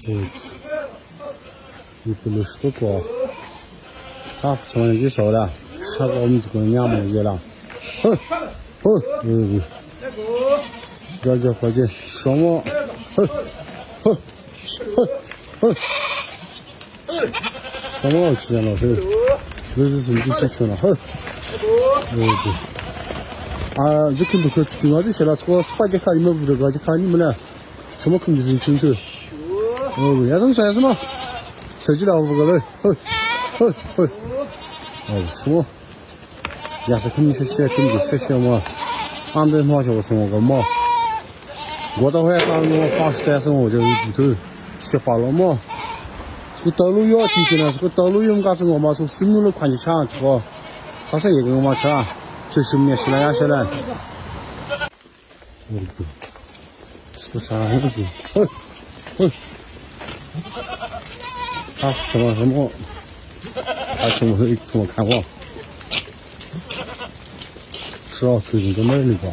160多高，咋从那就少了，下个我们这个娘们也了，要快点，上网，上网去了，这是什么东西去了？啊，这肯不可吃，我这些了，这个18节课你们屋这个就看你们了，什么肯定是清楚。也种算什么？手机了5个了，什么？也是肯定学嘛，俺们嘛就生个嘛，我到晚上我发时单身我就里头吃饱了嘛。这个道路要地震了，这个道路用干什么嘛？从水路宽就抢这个，他是一个嘛吃啊，这是面洗了呀，下来。这个啥东西？他什么？他怎么看我？是啊，最近在哪里吧？